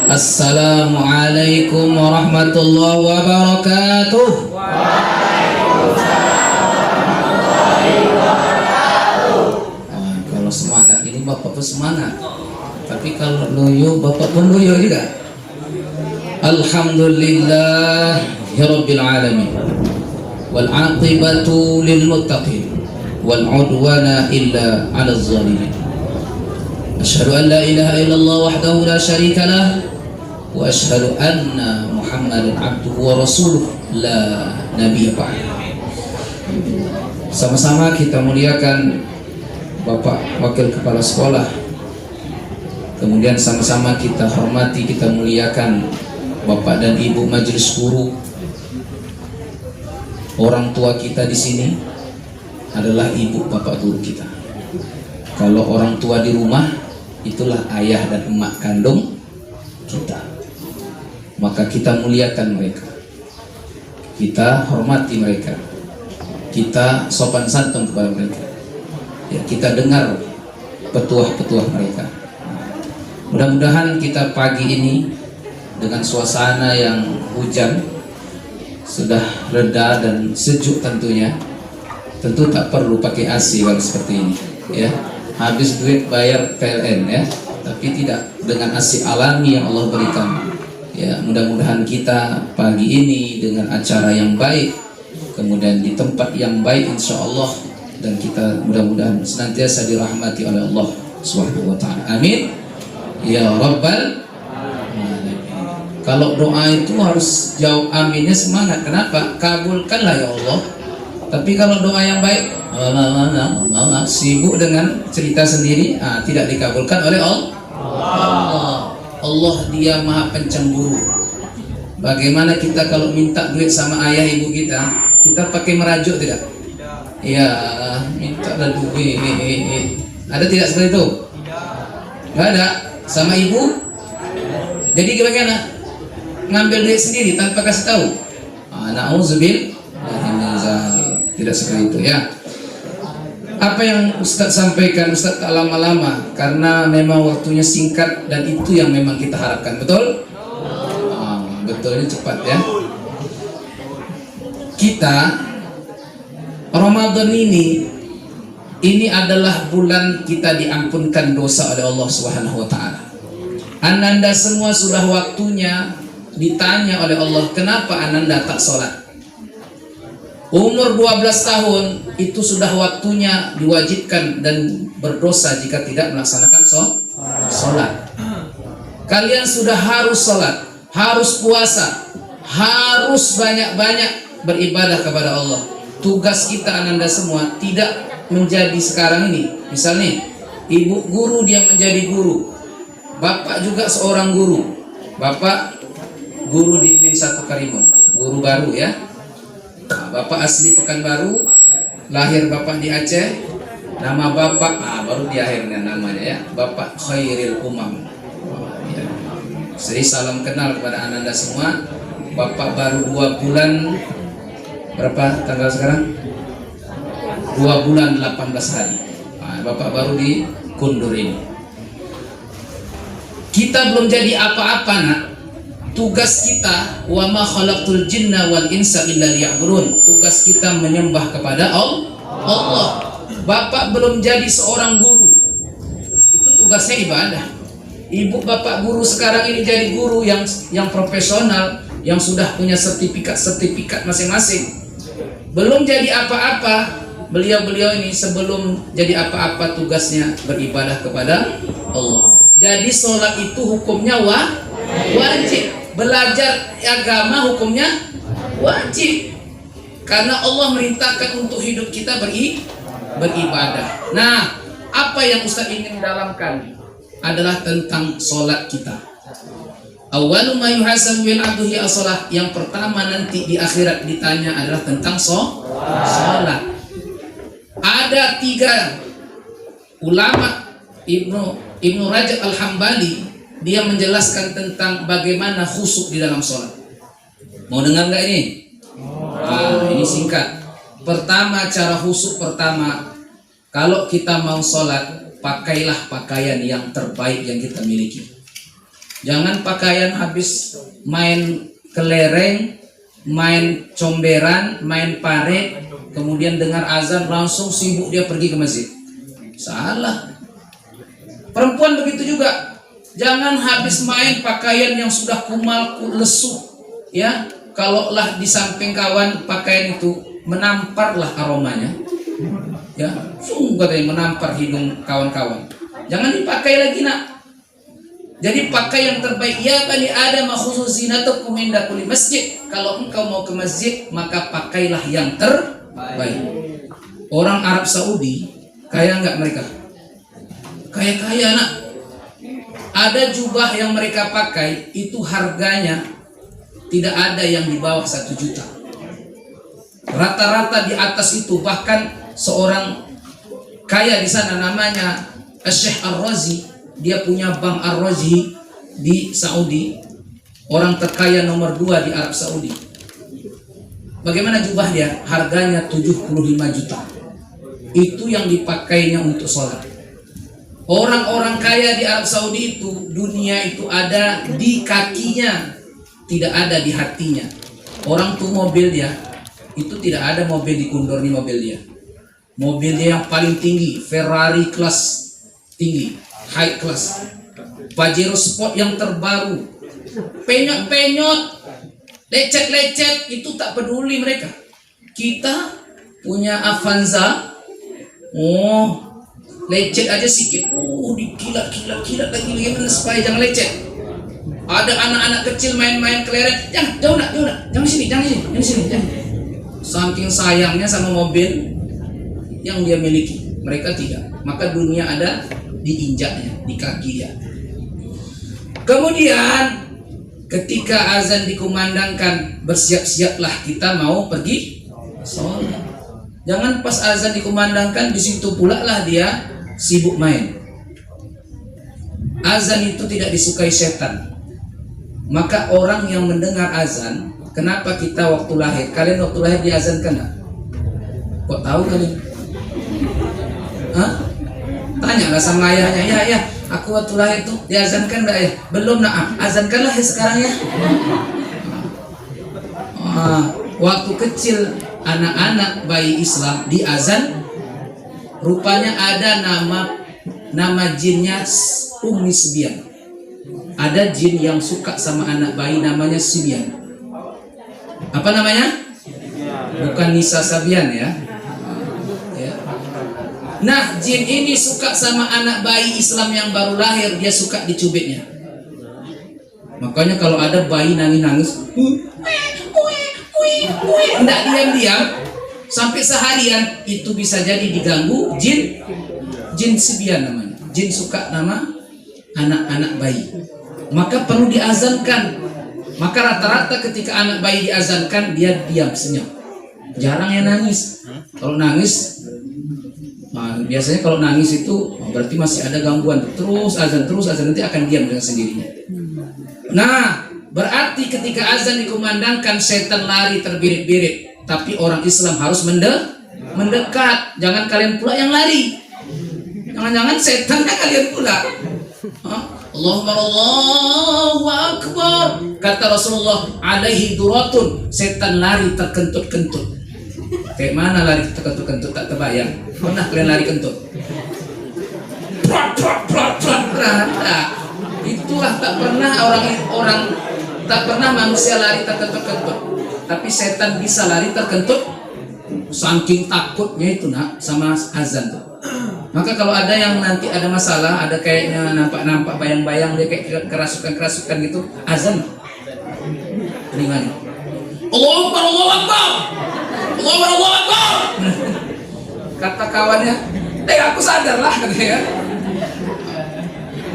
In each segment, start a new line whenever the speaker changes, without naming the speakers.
Assalamualaikum warahmatullahi wabarakatuh. Kalau semangat ini bapak pun semangat, tapi kalau loyo bapak pun loyo juga. Alhamdulillah ya rabbil alamin, wal aqibatu lil muttaqin, wal udwana illa 'alal zalimin. Asyhadu an la ilaha illallah wahdahu la syarika lah, wa asyhadu anna Muhammadan abduhu wa rasuluh la nabiyya ba'd. Sama-sama kita muliakan Bapak Wakil Kepala Sekolah. Kemudian sama-sama kita hormati, kita muliakan Bapak dan Ibu Majelis Guru. Orang tua kita di sini adalah ibu bapak guru kita. Kalau orang tua di rumah, itulah ayah dan emak kandung kita. Maka kita muliakan mereka, kita hormati mereka, kita sopan santun kepada mereka, ya, kita dengar petuah-petuah mereka. Mudah-mudahan kita pagi ini dengan suasana yang hujan sudah reda dan sejuk tentunya. Tentu tak perlu pakai AC kalau seperti ini, ya. Habis duit bayar PLN, ya, tapi tidak dengan AC alami yang Allah berikan. Ya, mudah-mudahan kita pagi ini dengan acara yang baik, kemudian di tempat yang baik insya Allah, dan kita mudah-mudahan senantiasa dirahmati oleh Allah Subhanahu wa ta'ala. Amin ya rabbal alamin. Kalau doa itu harus jawab aminnya semangat. Kenapa? Kabulkanlah ya Allah. Tapi kalau doa yang baik sibuk dengan cerita sendiri, tidak dikabulkan oleh Allah. Allah dia maha pencemburu. Bagaimana kita kalau minta duit sama ayah ibu kita, kita pakai merajuk tidak? Ya, minta duit. Ada tidak seperti itu? Tidak ada. Sama ibu? Jadi bagaimana? Ngambil duit sendiri tanpa kasih tahu. Na'udzubillah. Tidak seperti itu, ya. Apa yang Ustadz sampaikan, Ustadz tak lama-lama karena memang waktunya singkat dan itu yang memang kita harapkan. Betul? Betulnya cepat, ya. Kita Ramadan ini adalah bulan kita diampunkan dosa oleh Allah Subhanahu wa ta'ala. Ananda semua sudah waktunya ditanya oleh Allah, kenapa Ananda tak sholat? Umur 12 tahun itu sudah waktunya diwajibkan dan berdosa jika tidak melaksanakan sholat. Kalian sudah harus sholat, harus puasa, harus banyak-banyak beribadah kepada Allah. Tugas kita Ananda semua tidak menjadi sekarang ini. Misalnya ibu guru dia menjadi guru, bapak juga seorang guru. Bapak guru di Min 1 Karimun, guru baru, ya. Bapak asli Pekanbaru, lahir bapak di Aceh. Nama bapak baru di akhirnya namanya, ya, Bapak Khairil Umam. Ya. Jadi salam kenal kepada Ananda semua. Bapak baru 2 bulan, berapa tanggal sekarang? 2 bulan 18 hari. Bapak baru di Kundur ini. Kita belum jadi apa-apa, nak. Tugas kita, wa ma khalaqtul jinna wal insa illa liya'budun. Tugas kita menyembah kepada Allah. Bapak belum jadi seorang guru, itu tugasnya ibadah. Ibu bapak guru sekarang ini jadi guru yang profesional, yang sudah punya sertifikat masing-masing. Belum jadi apa-apa. Beliau ini sebelum jadi apa-apa tugasnya beribadah kepada Allah. Jadi sholat itu hukumnya wajib. Belajar agama hukumnya wajib. Karena Allah merintahkan untuk hidup kita beribadah. Nah, apa yang Ustaz ingin dalamkan adalah tentang sholat kita. Awwalu ma yuhasabu bil abdi as-shalah. Yang pertama nanti di akhirat ditanya adalah tentang sholat. Ada 3 ulama, Ibnu Rajab Al-Hambali, dia menjelaskan tentang bagaimana khusyuk di dalam sholat. Mau dengar nggak ini? Ini singkat. Pertama, cara khusyuk pertama, kalau kita mau sholat, pakailah pakaian yang terbaik yang kita miliki. Jangan pakaian habis main kelereng, main comberan, main paret, kemudian dengar azan langsung sibuk dia pergi ke masjid. Salah. Perempuan begitu juga. Jangan habis main pakaian yang sudah kumal, lesu, ya. Kalaulah di samping kawan pakaian itu menamparlah aromanya, ya, sungguh katanya menampar hidung kawan-kawan. Jangan dipakai lagi, nak. Jadi pakai yang terbaik. Ya bani Adam khusus zinatukum inda kulli masjid. Kalau engkau mau ke masjid, maka pakailah yang terbaik. Orang Arab Saudi kaya nggak mereka? Kaya-kaya, nak. Ada jubah yang mereka pakai itu harganya tidak ada yang di bawah 1 juta. Rata-rata di atas itu. Bahkan seorang kaya di sana namanya Syekh Ar-Razi, dia punya bank Ar-Razi di Saudi, orang terkaya nomor 2 di Arab Saudi. Bagaimana jubah dia? Harganya 75 juta. Itu yang dipakainya untuk sholat. Orang-orang kaya di Arab Saudi itu, dunia itu ada di kakinya, tidak ada di hatinya. Orang tuh mobil dia itu tidak ada mobil di kundor nih mobil dia. Mobil dia yang paling tinggi, Ferrari kelas tinggi, high class, Pajero Sport yang terbaru, penyot-penyot, lecet-lecet, itu tak peduli mereka. Kita punya Avanza, lecet aja sikit, dikilat lagi supaya jangan lecet. Ada anak-anak kecil main-main kelereng, jangan sini. Saking sayangnya sama mobil yang dia miliki, mereka tidak. Maka dunia ada diinjaknya, di kaki dia. Kemudian ketika azan dikumandangkan, bersiap-siaplah kita mau pergi sholat. Jangan pas azan dikumandangkan di situ pula lah dia sibuk main. Azan itu tidak disukai setan. Maka orang yang mendengar azan, kenapa kita waktu lahir? Kalian waktu lahir diazankan nggak? Kok tahu kalian? Hah? Tanyalah sama ayahnya, ya, aku waktu lahir tuh diazankan nggak ya? Belum, nak. Azankanlah ya sekarang ya. Waktu kecil anak-anak bayi Islam diazan, rupanya ada nama jinnya Ummi Sibyan. Ada jin yang suka sama anak bayi namanya Sibyan. Apa namanya? Bukan Nisa Sabian ya. Nah, jin ini suka sama anak bayi Islam yang baru lahir, dia suka dicubitnya. Makanya kalau ada bayi nangis-nangis, tidak diam-diam sampai seharian, itu bisa jadi diganggu jin Sibyan namanya. Jin suka nama anak-anak bayi. Maka perlu diazankan. Maka rata-rata ketika anak bayi diazankan, dia diam senyap. Jarang yang nangis. Kalau nangis, biasanya kalau nangis itu berarti masih ada gangguan. Terus azan nanti akan diam dengan sendirinya. Nah, berarti ketika azan dikumandangkan, setan lari terbirit-birit. Tapi orang Islam harus mendekat. Jangan kalian pula yang lari. Jangan-jangan setannya kalian pula. Allahu Akbar. Kata Rasulullah alaihi duratun, setan lari terkentut-kentut. Kayak mana lari terkentut-kentut? Tak terbayang. Pernah kalian lari kentut? Itulah tak pernah orang tak pernah manusia lari terkentut-kentut. Tapi setan bisa lari terkentut. Saking takutnya itu, nak, sama azan tuh. Maka kalau ada yang nanti ada masalah, ada kayaknya nampak bayang-bayang dia kayak kerasukan gitu, azan gimana? Allahu Akbar, Allahu Akbar, Allahu Akbar, Allahu Akbar. Kata kawannya, aku sadar lah katanya.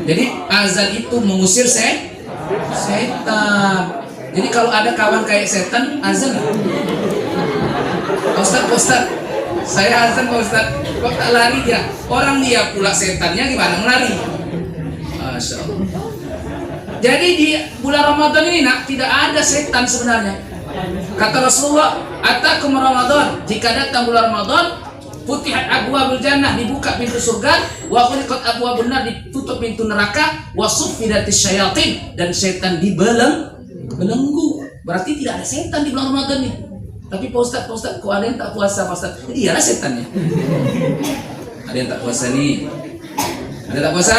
Jadi azan itu mengusir setan. Jadi kalau ada kawan kayak setan, azan. Ustaz, saya azan Pak Ustaz, kok tak lari dia? Orang dia pula setannya gimana melari? Masya Allah. Jadi di bulan Ramadan ini, nak, tidak ada setan sebenarnya. Kata Rasulullah, Atakum Ramadan, jika datang bulan Ramadan, futihat abwabul jannah, dibuka pintu surga, wa khuliqat abwabun nar, ditutup pintu neraka, wa suffidatis syayatin, dan setan dibelenggu. Berarti tidak ada setan di bulan Ramadan nih. Tapi Pak Ustaz, kok ada yang tak puasa Pak Ustaz? Iyalah setannya. Ada yang tak puasa nih. Ada tak puasa?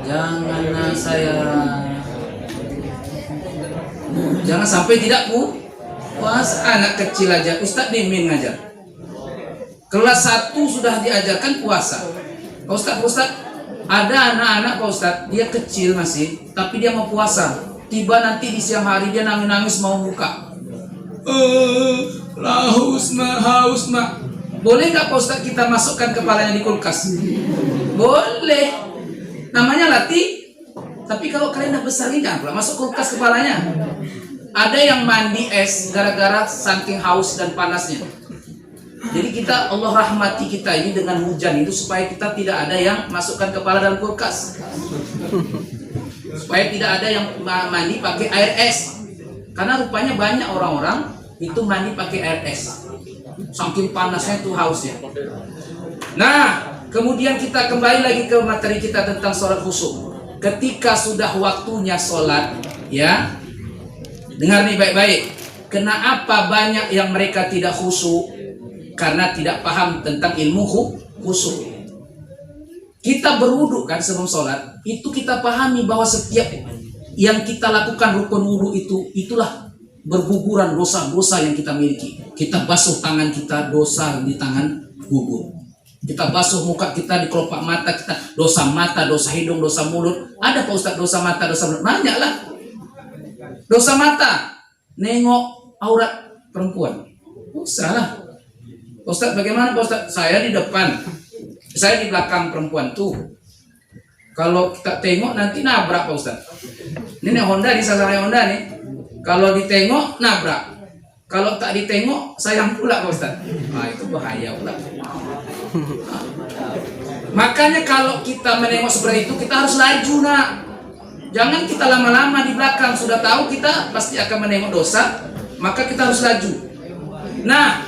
Janganlah jangan sampai tidak puasa. Anak kecil aja Ustaz Mimin ngajar. Kelas 1 sudah diajarkan puasa. Pak Ustaz, ada anak-anak Pak Ustaz, dia kecil masih, tapi dia mau puasa. Tiba nanti di siang hari dia nangis-nangis mau buka. Haus mak. Boleh nggak Pak Ustaz kita masukkan kepalanya di kulkas? Boleh. Namanya latih. Tapi kalau kalian udah besar ini jangan pula masuk kulkas kepalanya. Ada yang mandi es gara-gara saking haus dan panasnya. Jadi kita, Allah rahmati kita ini dengan hujan itu supaya kita tidak ada yang masukkan kepala dalam kulkas. Supaya tidak ada yang mandi pakai air es. Karena rupanya banyak orang-orang itu mandi pakai air es. Saking panasnya itu hausnya. Nah, kemudian kita kembali lagi ke materi kita tentang sholat khusyuk. Ketika sudah waktunya sholat, ya, dengar nih baik-baik. Kenapa banyak yang mereka tidak khusyuk? Karena tidak paham tentang ilmu khusyuk. Kita berwudu kan sebelum sholat, itu kita pahami bahwa setiap yang kita lakukan rukun wudu itulah berguguran dosa-dosa yang kita miliki. Kita basuh tangan kita, dosa di tangan gugur. Kita basuh muka kita, di kelopak mata kita, dosa mata, dosa hidung, dosa mulut. Ada Pak Ustaz dosa mata, dosa mulut? Banyak lah. Dosa mata, nengok aurat perempuan. Salah. Pak Ustaz bagaimana Pak Ustaz? Saya di depan, saya di belakang perempuan tuh. Kalau kita tengok nanti nabrak Pak Ustaz. Ini Honda, di sasaran Honda nih. Kalau ditengok nabrak. Kalau tak ditengok sayang pula Pak Ustaz. Nah itu bahaya pula. Makanya kalau kita menengok seperti itu kita harus laju nak. Jangan kita lama-lama di belakang. Sudah tahu kita pasti akan menengok dosa, maka kita harus laju. Nah,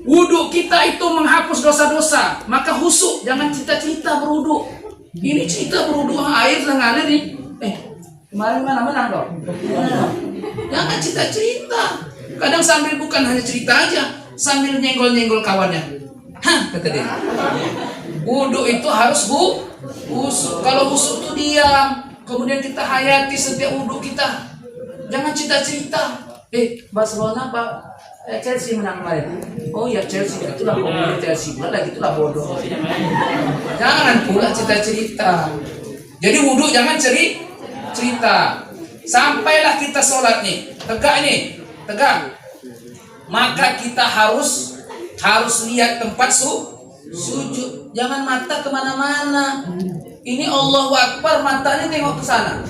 wudhu kita itu menghapus dosa-dosa. Maka khusyuk, jangan cerita-cerita berwudhu. Ini cerita berwudhu air sedang ngalir nih. Kemarin mana menang dong? Jangan cerita-cerita. Kadang sambil bukan hanya cerita aja, sambil nyenggol-nyenggol kawannya. Hah, kata dia. Wudhu itu harus khusyuk. Kalau khusyuk itu diam. Kemudian kita hayati setiap wudhu kita. Jangan cerita-cerita. Barcelona Pak, Chelsea menang kemarin. Oh ya Chelsea, itulah bodoh Chelsea. Lagi itulah bodoh. Jangan pula cerita-cerita. Jadi wudhu jangan cerita. Sampailah kita sholat nih, tegak. Maka kita harus lihat tempat sujud. Jangan mata kemana-mana. Ini Allahu Akbar, matanya tengok ke sana.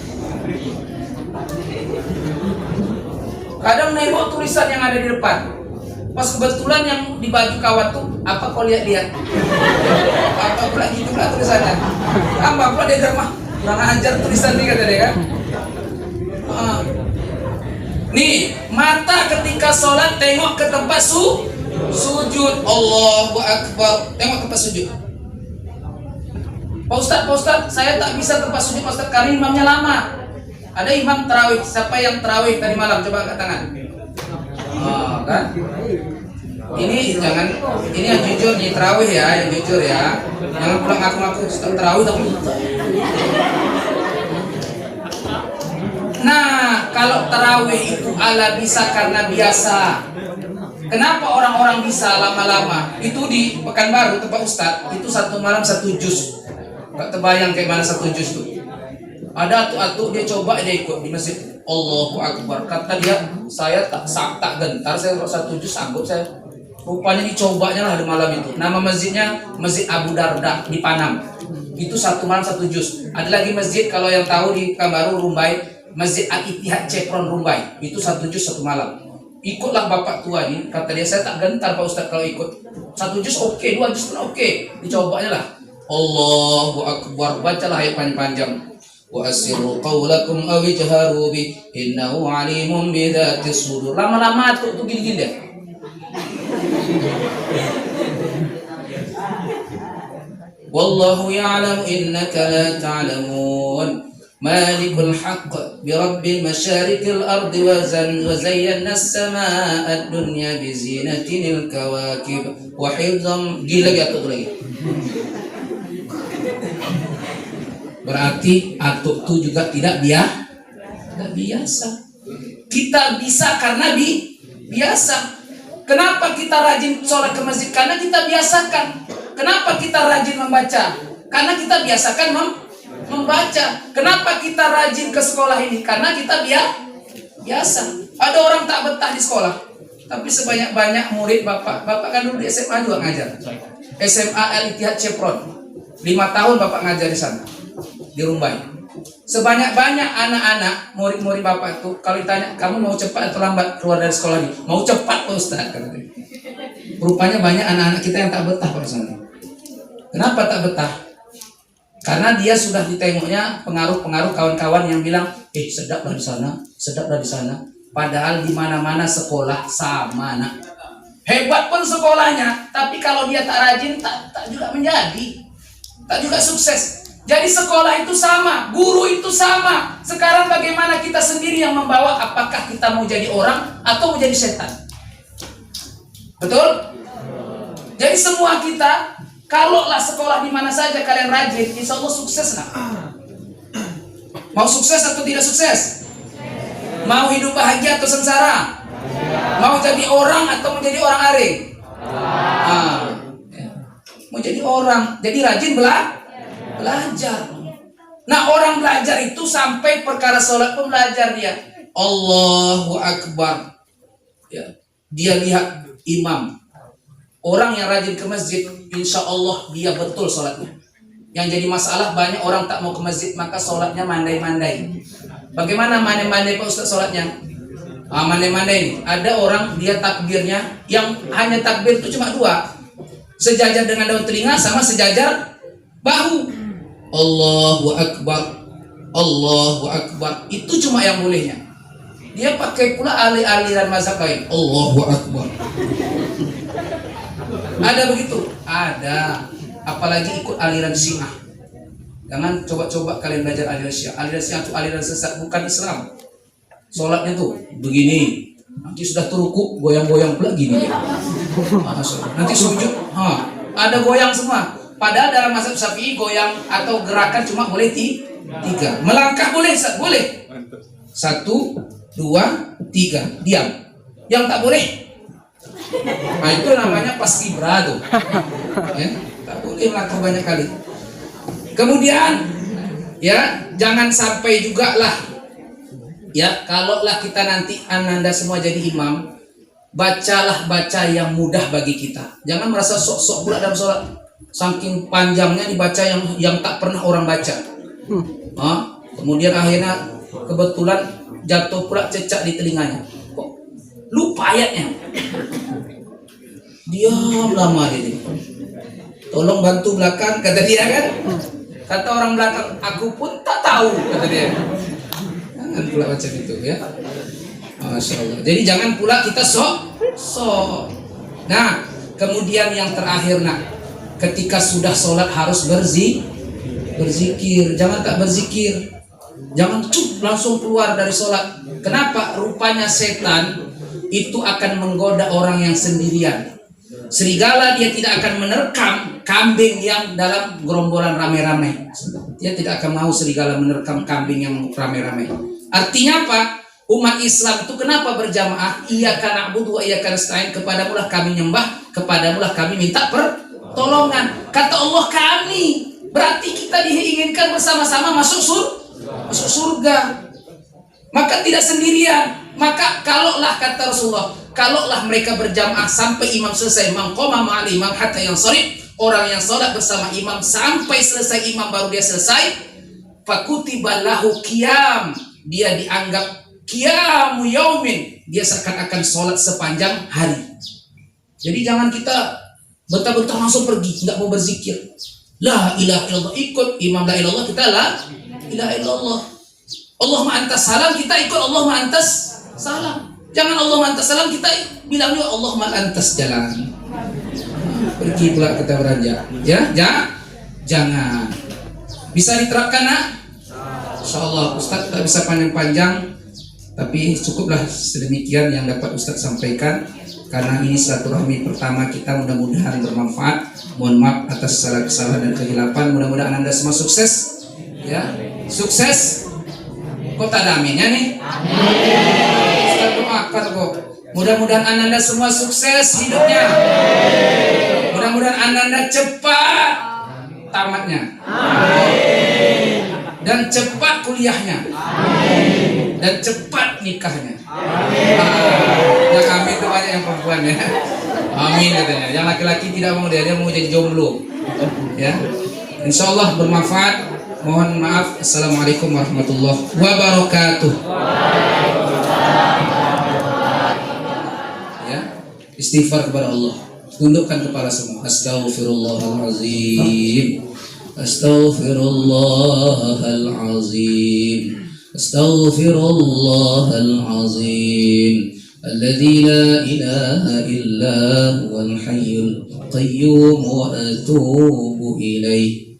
Kadang nengok tulisan yang ada di depan. Pas kebetulan yang di baju kawan tuh, apa kau lihat? Apa pula gitu pula tulisannya. Apa pula dia germah. Kurang ajar tulisan ini kata dia kan. Nih, mata ketika sholat tengok ke tempat sujud. Allahu Akbar. Tengok tempat sujud. Pak Ustaz, saya tak bisa tempat sujud Pak Ustaz karena imamnya lama. Ada imam tarawih. Siapa yang tarawih tadi malam? Coba angkat tangan. Kan? Ini yang jujur nih, tarawih ya, yang jujur ya. Jangan pulang ngaku-ngaku tarawih tapi. Nah, kalau tarawih itu ala bisa karena biasa. Kenapa orang-orang bisa lama-lama? Itu di Pekanbaru tempat Ustadz, itu satu malam 1 juz. Gak terbayang kayak mana 1 juz tuh. Ada atu-atu dia coba dia ikut di masjid. Allahu Akbar. Kata dia, saya tak gentar, saya kalau 1 juz sanggup saya. Rupanya dicobanya lah di malam itu. Nama masjidnya Masjid Abu Darda di Panam. Itu satu malam 1 juz. Ada lagi masjid kalau yang tahu di Pekanbaru Rumbai, Masjid Al-Ittihad Cepron Rumbai. Itu 1 juz 1 malam. Ikutlah bapak tua ini, kata dia, saya tak gentar Pak Ustadz kalau ikut. 1 juz oke, 2 juz pun oke. Dicobanya lah. Allahu Akbar, bacalah ayat panjang-panjang. wa asirru qawlakum aw ijharu bi innahu alimun bidzatis sudur. Lama-lama tuh gini-gini deh. Wallahu ya'lamu innaka la ta'lamun. Malikul haqq bi rabbil masyariqil ardi wa zayyana as-samaa'a ad-dunya bi zinatil kawakib wa hifdzan. Gila gitu lagi. Berarti atuk itu juga tidak biasa. Kita bisa karena biasa. Kenapa kita rajin sholat ke masjid? Karena kita biasakan. Kenapa kita rajin membaca? Karena kita biasakan membaca. Kenapa kita rajin ke sekolah ini? Karena kita biasa. Ada orang tak betah di sekolah, tapi sebanyak-banyak murid bapak kan dulu di SMA juga ngajar. SMA Al-Ittihad Chevron. 5 tahun bapak ngajar di sana, di Rumbai. Sebanyak-banyak anak-anak murid-murid bapak itu, kalau ditanya kamu mau cepat atau lambat keluar dari sekolah ini, mau cepat Pak Ustaz. Rupanya banyak anak-anak kita yang tak betah pada sana. Kenapa tak betah? Karena dia sudah ditengoknya pengaruh-pengaruh kawan-kawan yang bilang, sedaplah di sana, sedaplah di sana. Padahal di mana-mana sekolah sama, nak. Hebat pun sekolahnya, tapi kalau dia tak rajin, tak juga menjadi, tak juga sukses. Jadi sekolah itu sama, guru itu sama. Sekarang bagaimana kita sendiri yang membawa? Apakah kita mau jadi orang atau mau jadi setan? Betul? Jadi semua kita, kalaulah sekolah di mana saja kalian rajin, insya Allah sukses, nak. Mau sukses atau tidak sukses? Mau hidup bahagia atau sengsara? Mau jadi orang atau menjadi orang aring? Mau jadi orang, jadi rajin belajar. Nah, orang belajar itu sampai perkara sholat pun belajar dia. Allahu Akbar. Ya. Dia lihat imam. Orang yang rajin ke masjid, insya Allah dia betul sholatnya. Yang jadi masalah banyak orang tak mau ke masjid, maka sholatnya mandai-mandai. Bagaimana mandai-mandai Pak Ustaz sholatnya? Mandai-mandai. Ada orang dia takbirnya, yang hanya takbir itu cuma 2. Sejajar dengan daun telinga sama sejajar bahu. Allahu Akbar, Allahu Akbar. Itu cuma yang bolehnya. Dia pakai pula aliran mazhab lain. Allahu Akbar. Ada begitu? Ada. Apalagi ikut aliran Syiah. Jangan coba-coba kalian belajar aliran Syiah. Aliran Syiah itu aliran sesat, bukan Islam. Sholatnya tuh begini. Nanti sudah terukuk, goyang-goyang pula gini. Nanti sujud, ada goyang semua. Padahal dalam mazhab Syafi'i goyang atau gerakan cuma boleh 3. Melangkah boleh, boleh. 1, 2, 3, diam. Yang tak boleh, itu namanya paskibra tuh. Ya, tak boleh melangkah banyak kali. Kemudian, ya jangan sampai juga lah. Ya, kalaulah kita nanti ananda semua jadi imam, baca yang mudah bagi kita. Jangan merasa sok-sok pula dalam sholat. Saking panjangnya dibaca yang tak pernah orang baca. Kemudian akhirnya kebetulan jatuh pula cecak di telinganya. Kok lupa ayatnya? Diam lama dia. Tolong bantu belakang, kata dia kan. Kata orang belakang, aku pun tak tahu, kata dia. Jangan pula macam itu ya. Masya Allah. Jadi jangan pula kita sok. Nah, kemudian yang terakhir, nak, ketika sudah sholat harus berzikir. Jangan tak berzikir. Jangan langsung keluar dari sholat. Kenapa? Rupanya setan itu akan menggoda orang yang sendirian. Serigala dia tidak akan menerkam kambing yang dalam gerombolan rame-rame. Dia tidak akan mau serigala menerkam kambing yang rame-rame. Artinya apa? Umat Islam itu kenapa berjamaah? Iyyaka na'budu wa iyyaka nasta'in. Kepadamulah kami nyembah, kepadamulah kami minta pertolongan. Kata Allah kami. Berarti kita diinginkan bersama-sama masuk surga. Maka tidak sendirian. Maka kalaulah kata Rasulullah, kalaulah mereka berjamaah sampai imam selesai, man qama ma'al imam hatta yansharif, orang yang salat bersama imam sampai selesai imam baru dia selesai, fakutiba lahu qiyam, dia dianggap qiyamu yaumin, dia seakan-akan salat sepanjang hari. Jadi jangan kita betah-betah langsung pergi, enggak mau berzikir. La ilaha illallah, ikut imam la ilallah, kita la ilaha illallah. Allahumma antas salam, kita ikut Allahumma antas salam. Jangan Allahumma antas salam, kita bilang juga Allahumma antas jalan. Pergi pula kita beranjak. Ya, jangan. Bisa diterapkan, nak? Insyaallah. Ustaz tak bisa panjang-panjang, tapi cukuplah sedemikian yang dapat Ustaz sampaikan. Karena ini silaturahmi pertama kita, mudah-mudahan bermanfaat. Mohon maaf atas salah kesalahan dan kehilapan. Mudah-mudahan Anda semua sukses. Ya, sukses. Kok tak ada aminnya nih? Amin. Ustaz doakan kok. Mudah-mudahan Anda semua sukses hidupnya. Mudah-mudahan Anda cepat tamatnya. Amin. Dan cepat kuliahnya. Amin. Dan cepat nikahnya. Amin. Yang amin itu banyak yang perempuan ya. Amin katanya. Yang laki-laki tidak mau, dia mau jadi jomblo. Ya. Insyaallah bermanfaat. Mohon maaf. Assalamualaikum warahmatullahi wabarakatuh. Ya. Istighfar kepada Allah. Tundukkan kepala semua. Astaghfirullahalazim. Astaghfirullahalazim. Astaghfirullahalazim. Alladzi la ilaha illa huwal hayyul qayyum wa atubu ilaih.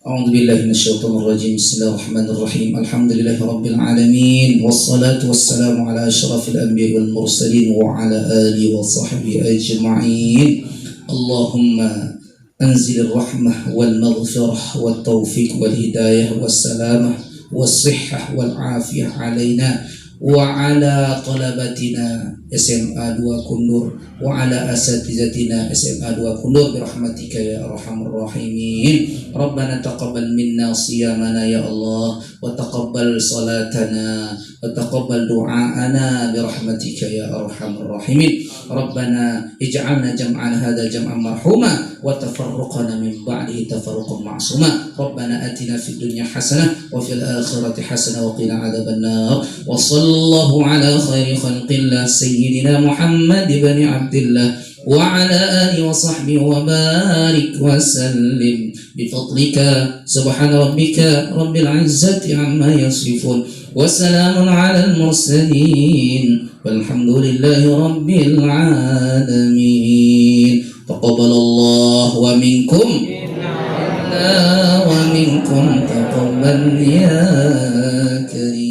A'udzu billahi minasyaitonir rajim. Bismillahirrahmanirrahim. Alhamdulillahi rabbil alamin. Wassalatu wassalamu ala asyrafil anbiya'i wal mursalin wa ala alihi wa sahbihi ajma'in. Allahumma anzil ar-rahmah wal maghfirah wat taufiq wal hidayah was salamah was sihhah wal afiyah alaina wa ala talabatina SMA 2 Kundur wa ala asatizatina SMA 2 Kundur birahmatika ya arhamar rahimin. Rabbana taqabbal minna siyamana ya Allah wa taqabbal salatana wa taqabbal du'aana birahmatika ya arhamar rahimin. Rabbana ij'alna jam'an hadha jam'an marhuma wa tafarruqana min ba'dihi tafarruqan ma'suma. Rabbana atina fid dunya hasanah wa fil akhirati hasanah wa qina adzaban nar. Wa sallallahu ala khairi khalqillah sayyidina Muhammad ibn Abdullah wa ala alihi wa sahbihi wa barik wa sallim bifadlika subhana rabbika rabbil izzati amma yasifun wa salamun ala al mursalin walhamdulillahi rabbil alamin. Taqabbalallahu wa minkum wa minkum taqabbal ya karim.